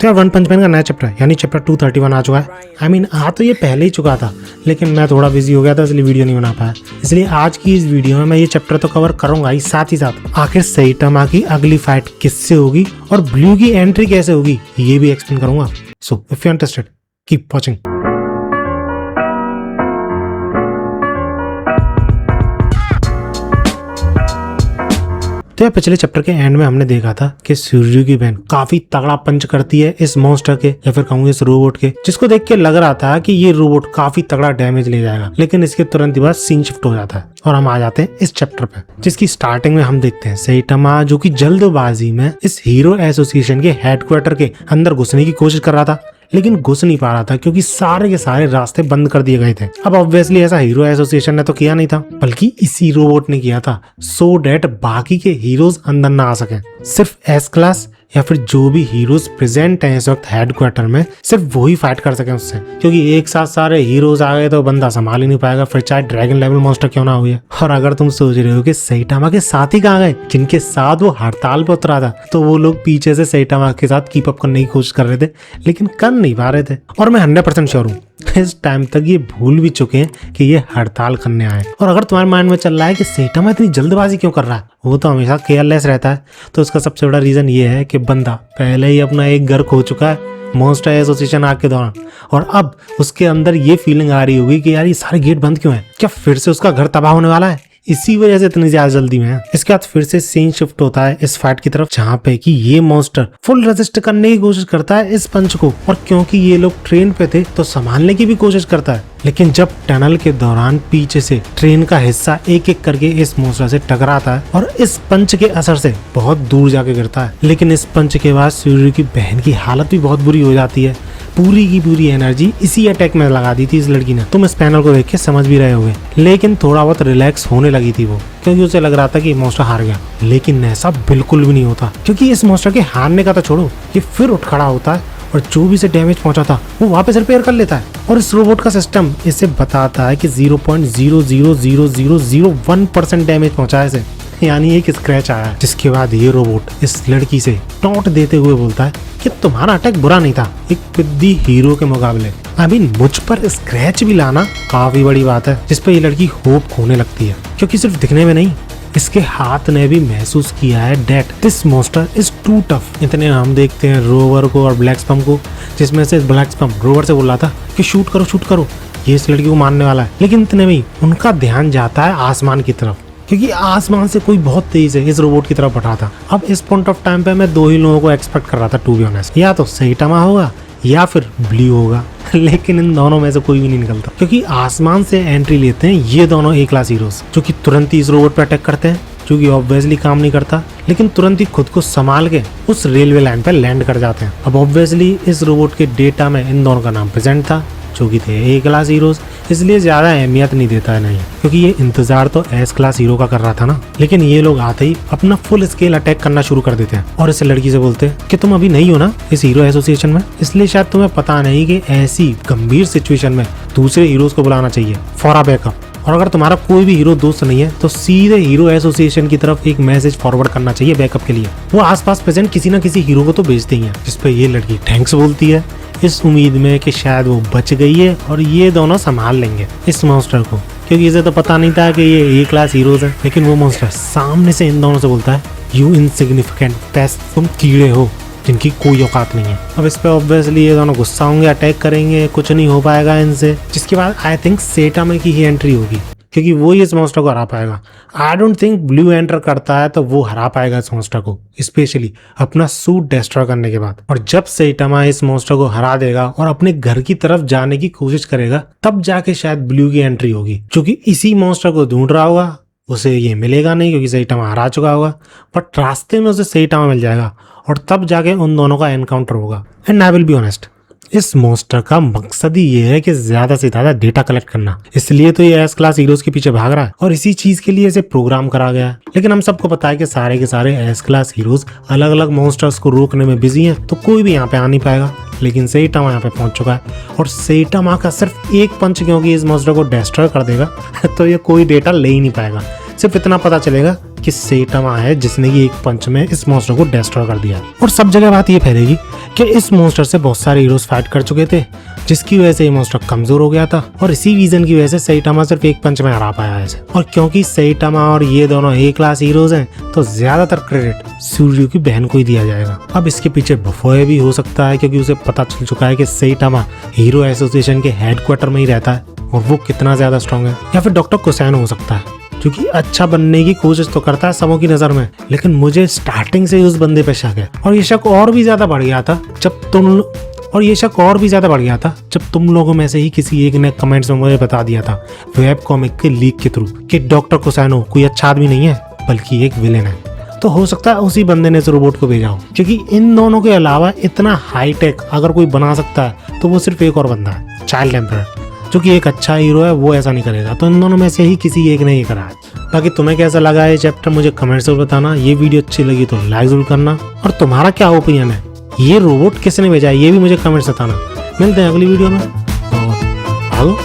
तो यार वन पंच मैन का नया चैप्टर यानी चैप्टर 231 आ चुका है। आ तो ये पहले ही चुका था, लेकिन मैं थोड़ा बिजी हो गया था इसलिए वीडियो नहीं बना पाया। इसलिए आज की इस वीडियो में मैं ये चैप्टर तो कवर करूंगा ही साथ आखिर सैटामा की अगली फाइट किससे होगी और ब्लू की एंट्री कैसे होगी ये भी एक्सप्लेन करूंगा। So if you interested keep watching. तो पिछले चैप्टर के एंड में हमने देखा था कि सूर्य की बहन काफी तगड़ा पंच करती है इस मॉन्स्टर के या फिर कहूंगे इस रोबोट के, जिसको देख के लग रहा था कि ये रोबोट काफी तगड़ा डैमेज ले जाएगा। लेकिन इसके तुरंत बाद सीन शिफ्ट हो जाता है और हम आ जाते हैं इस चैप्टर पे, जिसकी स्टार्टिंग में हम देखते हैं सैटामा जो कि जल्दबाजी में इस हीरो एसोसिएशन के हेडक्वार्टर के अंदर घुसने की कोशिश कर रहा था, लेकिन घुस नहीं पा रहा था क्योंकि सारे के सारे रास्ते बंद कर दिए गए थे। अब ऑब्वियसली ऐसा हीरो एसोसिएशन ने तो किया नहीं था, बल्कि इसी रोबोट ने किया था, सो डेट बाकी के हीरोज अंदर ना आ सके। सिर्फ एस क्लास या फिर जो भी हीरोज प्रेजेंट हैं इस वक्त हेडक्वार्टर में, सिर्फ वही फाइट कर सके उससे, क्योंकि एक साथ सारे हीरोज आ गए तो बंदा संभाल ही नहीं पाएगा, फिर चाहे ड्रैगन लेवल मॉन्स्टर क्यों ना हुए। और अगर तुम सोच रहे हो कि सैटामा के साथ ही कहाँ गए जिनके साथ वो हड़ताल पे उतरा था, तो वो लोग पीछे से सैटामा के साथ कीप अप करने की कोशिश कर रहे थे लेकिन कर नहीं पा रहे थे। और मैं 100% श्योर हूँ इस टाइम तक ये भूल भी चुके हैं कि ये हड़ताल करने आए। और अगर तुम्हारे माइंड में चल रहा है कि सैटामा इतनी जल्दबाजी क्यों कर रहा है, वो तो हमेशा केयरलेस रहता है, तो उसका सबसे बड़ा रीजन ये है कि बंदा पहले ही अपना एक घर खो चुका है मॉन्स्टर एसोसिएशन आग के दौरान, और अब उसके अंदर ये फीलिंग आ रही होगी कि यार ये सारे गेट बंद क्यों हैं, क्या फिर से उसका घर तबाह होने वाला है, इसी वजह से इतनी ज्यादा जल्दी में है। इसके बाद फिर से सीन शिफ्ट होता है इस फाइट की तरफ, जहाँ पे कि ये मॉन्स्टर फुल रेजिस्ट करने की कोशिश करता है इस पंच को, और क्योंकि ये लोग ट्रेन पे थे तो संभालने की भी कोशिश करता है। लेकिन जब टनल के दौरान पीछे से ट्रेन का हिस्सा एक एक करके इस मॉन्स्टर से टकराता है और इस पंच के असर से बहुत दूर जाके गिरता है। लेकिन इस पंच के बाद सूर्य की बहन की हालत भी बहुत बुरी हो जाती है। पूरी की पूरी एनर्जी इसी अटैक में लगा दी थी इस लड़की ने, तुम इस पैनल को देख के समझ भी रहे होगे। लेकिन थोड़ा बहुत रिलैक्स होने लगी थी वो, क्योंकि उसे लग रहा था कि मॉन्स्टर हार गया। लेकिन ऐसा बिल्कुल भी नहीं होता, क्योंकि इस मॉन्स्टर के हारने का तो छोड़ो, ये फिर उठ खड़ा होता है और जो भी से डैमेज पहुंचा था वो वापस रिपेयर कर लेता है। और इस रोबोट का सिस्टम इसे बताता है कि 0.00001% डैमेज पहुंचा है इसे, यानी एक स्क्रैच आया है। जिसके बाद ये रोबोट इस लड़की से टॉन्ट देते हुए बोलता है कि तुम्हारा अटैक बुरा नहीं था एक पिद्दी हीरो के मुकाबले। मुझ पर स्क्रैच भी लाना काफी बड़ी बात है, जिस पर ये लड़की होप खोने लगती है, क्योंकि सिर्फ दिखने में नहीं, इसके हाथ ने भी महसूस किया है that this monster is too tough. इतने हम देखते हैं रोवर को और ब्लैक स्पम को, जिसमें से ब्लैक स्पम रोवर से बोल रहा था कि शूट करो, ये इस लड़की को मारने वाला है। लेकिन इतने में ही उनका ध्यान जाता है आसमान की तरफ, क्योंकि आसमान से कोई बहुत तेज है इस रोबोट की तरफ बढ़ा था। अब इस पॉइंट ऑफ टाइम पे मैं दो ही लोगों को एक्सपेक्ट कर रहा था टू बी ऑनेस्ट, या तो सैटामा होगा या फिर ब्लू होगा, लेकिन इन दोनों में से कोई भी नहीं निकलता, क्योंकि आसमान से एंट्री लेते हैं ये दोनों ए क्लास हीरोज, जो कि तुरंत ही इस रोबोट पे अटैक करते हैं, जो कि ऑब्वियसली काम नहीं करता, लेकिन तुरंत ही खुद को संभाल के उस रेलवे लाइन पे लैंड कर जाते हैं। अब ऑब्वियसली इस रोबोट के डेटा में इन दोनों का नाम प्रेजेंट था, जो कि थे ए क्लास हीरोज, इसलिए ज्यादा अहमियत नहीं देता है नहीं, क्योंकि ये इंतजार तो एस क्लास हीरो का कर रहा था ना। लेकिन ये लोग आते ही अपना फुल स्केल अटैक करना शुरू कर देते हैं और इस लड़की से बोलते हैं कि तुम अभी नहीं हो ना इस हीरो एसोसिएशन में, इसलिए शायद तुम्हें पता नहीं कि ऐसी गंभीर सिचुएशन में दूसरे हीरोज को बुलाना चाहिए फॉर अ बैकअप। और अगर तुम्हारा कोई भी हीरो दोस्त नहीं है तो सीधे हीरो एसोसिएशन की तरफ एक मैसेज फॉरवर्ड करना चाहिए बैकअप के लिए। वो आसपास प्रेजेंट किसी ना किसी हीरो को तो भेजते ही हैं, जिसपे ये लड़की थैंक्स बोलती है, इस उम्मीद में कि शायद वो बच गई है और ये दोनों संभाल लेंगे इस मॉन्स्टर को, क्योंकि इसे तो पता नहीं था कि ये ए क्लास हीरोज है। लेकिन वो मॉन्स्टर सामने से इन दोनों से बोलता है यू इनसिग्निफिकेंट पेस्ट, तुम कीड़े हो जिनकी कोई औकात नहीं है। अब इस पे ऑब्वियसली ये दोनों गुस्सा होंगे, अटैक करेंगे, कुछ नहीं हो पाएगा इनसे। जिसके बाद आई थिंक सैटामा की ही एंट्री होगी, क्योंकि वो ही इस मॉन्स्टर को हरा पाएगा। I don't think blue enter करता है तो वो हरा पाएगा इस मॉन्स्टर को, स्पेशली अपना सूट डिस्ट्रॉय करने के बाद। और जब सैटामा इस मॉन्स्टर को हरा देगा और अपने घर की तरफ जाने की कोशिश करेगा, तब जाके शायद ब्लू की एंट्री होगी, जो कि इसी मॉन्स्टर को ढूंढ रहा होगा। उसे ये मिलेगा नहीं क्योंकि सैटामा हरा चुका होगा, बट रास्ते में उसे सैटामा मिल जाएगा और तब जाके उन दोनों का एनकाउंटर होगा। And I will be honest, इस मॉन्स्टर का मकसद ही ये है कि ज्यादा से ज्यादा डेटा कलेक्ट करना, इसलिए तो ये एस क्लास हीरोज के पीछे भाग रहा है और इसी चीज के लिए इसे प्रोग्राम करा गया है। लेकिन हम सबको पता है कि सारे के सारे एस क्लास हीरोज अलग अलग मॉन्स्टर्स को रोकने में बिजी हैं, तो कोई भी यहाँ पे आ नहीं पाएगा। लेकिन सैटामा यहाँ पे पहुंच चुका है और सैटामा का सिर्फ एक पंच क्योंकि इस मॉन्स्टर को डिस्ट्रॉय कर देगा तो ये कोई डेटा ले ही नहीं पाएगा। सिर्फ इतना पता चलेगा कि सेटामा है जिसने ये एक पंच में इस मॉन्स्टर को डिस्ट्रॉय कर दिया। और सब जगह बात ये फैलेगी कि इस मॉन्स्टर से बहुत सारे हीरोज फाइट कर चुके थे, जिसकी वजह से ये मॉन्स्टर कमजोर हो गया था और इसी रीजन की वजह से सेटामा सिर्फ एक पंच में हरा पाया है इसे। और क्योंकि सेटामा और ये दोनों ए क्लास हीरोज हैं, तो ज्यादातर क्रेडिट सूर्य की बहन को ही दिया जाएगा। अब इसके पीछे बफोए भी हो सकता है, क्योंकि उसे पता चल चुका है कि सेटामा हीरो एसोसिएशन के हेडक्वार्टर में ही रहता है और वो कितना ज्यादा स्ट्रॉन्ग है। या फिर डॉक्टर कुसैनो हो सकता है, क्योंकि अच्छा बनने की कोशिश तो करता है सबों की नजर में, लेकिन मुझे स्टार्टिंग से ही उस बंदे पे शक है। और ये शक और भी ज्यादा बढ़ गया था जब तुम लोगों में से ही किसी एक ने कमेंट्स में मुझे बता दिया था वेब कॉमिक के लीक के थ्रू कि डॉक्टर कुसैनो कोई अच्छा आदमी नहीं है बल्कि एक विलेन है। तो हो सकता है उसी बंदे ने इस रोबोट को भेजा हो, क्योंकि इन दोनों के अलावा इतना हाईटेक अगर कोई बना सकता है तो वो सिर्फ एक और बंदा है, चाइल्ड एम्परर, जो कि एक अच्छा हीरो है, वो ऐसा नहीं करेगा। तो इन दोनों में से ही किसी एक ने ये करा है। बाकी तुम्हें कैसा लगा ये चैप्टर मुझे कमेंट्स में बताना। ये वीडियो अच्छी लगी तो लाइक जरूर करना, और तुम्हारा क्या ओपिनियन है, ये रोबोट किसने भेजा है ये भी मुझे कमेंट्स बताना। मिलते हैं अगली वीडियो में, और भागो।